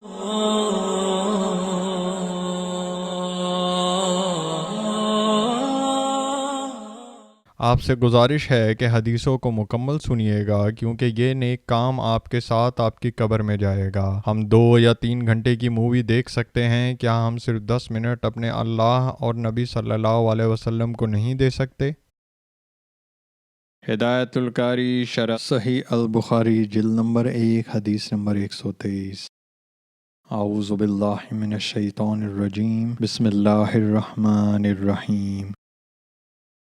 آپ سے گزارش ہے کہ حدیثوں کو مکمل سنیے گا، کیونکہ یہ نیک کام آپ کے ساتھ آپ کی قبر میں جائے گا۔ ہم 2 یا 3 گھنٹے کی مووی دیکھ سکتے ہیں، کیا ہم صرف 10 منٹ اپنے اللہ اور نبی صلی اللہ علیہ وسلم کو نہیں دے سکتے؟ ہدایت القاری شرح صحیح البخاری جلد نمبر 1 حدیث نمبر 123۔ اعوذ باللہ من الشیطان الرجیم، بسم اللہ الرحمن الرحیم۔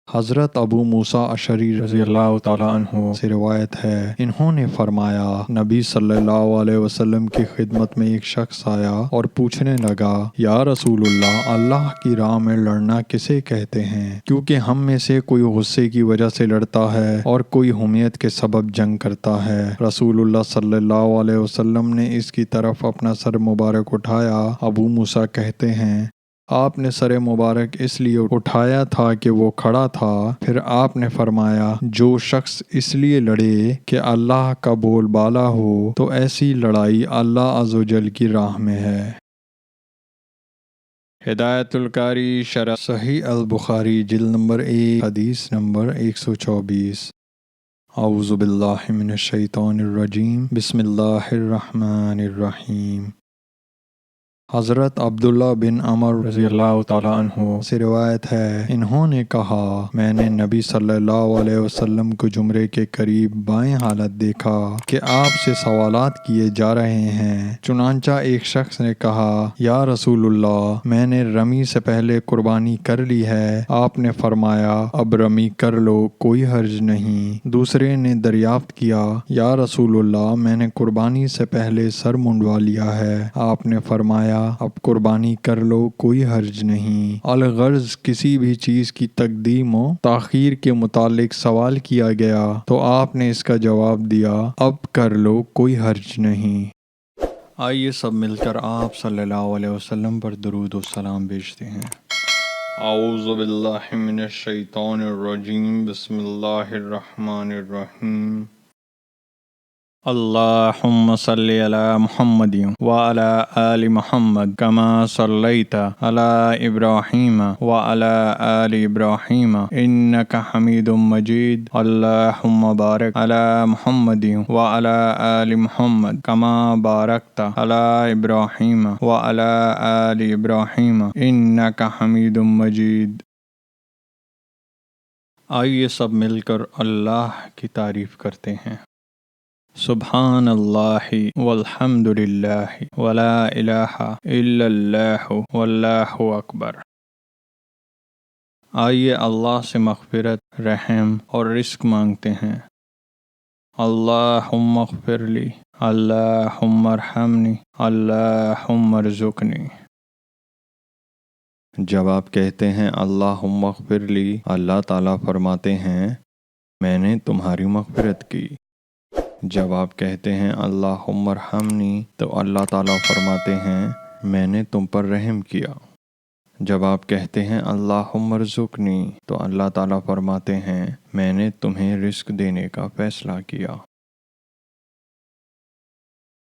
حضرت ابو موسیٰ اشعری رضی اللہ تعالیٰ عنہ سے روایت ہے، انہوں نے فرمایا، نبی صلی اللہ علیہ وسلم کی خدمت میں ایک شخص آیا اور پوچھنے لگا، یا رسول اللہ کی راہ میں لڑنا کسے کہتے ہیں؟ کیونکہ ہم میں سے کوئی غصے کی وجہ سے لڑتا ہے اور کوئی حمیت کے سبب جنگ کرتا ہے۔ رسول اللہ صلی اللہ علیہ وسلم نے اس کی طرف اپنا سر مبارک اٹھایا۔ ابو موسیٰ کہتے ہیں، آپ نے سر مبارک اس لیے اٹھایا تھا کہ وہ کھڑا تھا۔ پھر آپ نے فرمایا، جو شخص اس لیے لڑے کہ اللہ کا بول بالا ہو تو ایسی لڑائی اللہ عز و جل کی راہ میں ہے۔ ہدایت القاری شرح صحیح البخاری جلد نمبر 1 حدیث نمبر 124۔ اعوذ باللہ من الشیطان الرجیم، بسم اللہ الرحمن الرحیم۔ حضرت عبداللہ بن عمر رضی اللہ تعالیٰ عنہ سے روایت ہے، انہوں نے کہا، میں نے نبی صلی اللہ علیہ وسلم کو جمرے کے قریب بائیں حالت دیکھا کہ آپ سے سوالات کیے جا رہے ہیں۔ چنانچہ ایک شخص نے کہا، یا رسول اللہ، میں نے رمی سے پہلے قربانی کر لی ہے۔ آپ نے فرمایا، اب رمی کر لو، کوئی حرج نہیں۔ دوسرے نے دریافت کیا، یا رسول اللہ، میں نے قربانی سے پہلے سر منڈوا لیا ہے۔ آپ نے فرمایا، اب قربانی کر لو، کوئی حرج نہیں۔ الغرض کسی بھی چیز کی تقدیم و تاخیر کے متعلق سوال کیا گیا تو آپ نے اس کا جواب دیا، اب کر لو، کوئی حرج نہیں۔ آئیے سب مل کر آپ صلی اللہ علیہ وسلم پر درود و سلام بھیجتے ہیں۔ اعوذ باللہ من الشیطان الرجیم، بسم اللہ الرحمن الرحیم۔ اللہم صلی علی محمد وعلی آل محمد کما صلیت علی ابراہیم وعلی آل ابراہیم انک حمید مجید۔ اللہم بارک علی محمد وعلی آل محمد کما بارکت علی ابراہیم وعلی آل ابراہیم انک حمید مجید۔ آئیے سب مل کر اللہ کی تعریف کرتے ہیں۔ سبحان اللہ والحمد للہ ولا الہ الا اللہ واللہ اکبر۔ آئیے اللہ سے مغفرت، رحم اور رزق مانگتے ہیں۔ اللہم اغفر لی، اللہم ارحمنی، اللہم ارزقنی۔ جب آپ کہتے ہیں اللہم اغفر لی، اللہ تعالیٰ فرماتے ہیں، میں نے تمہاری مغفرت کی۔ جب آپ کہتے ہیں اللہم ارحمنی تو اللہ تعالیٰ فرماتے ہیں، میں نے تم پر رحم کیا۔ جب آپ کہتے ہیں اللہم ارزقنی تو اللہ تعالیٰ فرماتے ہیں، میں نے تمہیں رزق دینے کا فیصلہ کیا۔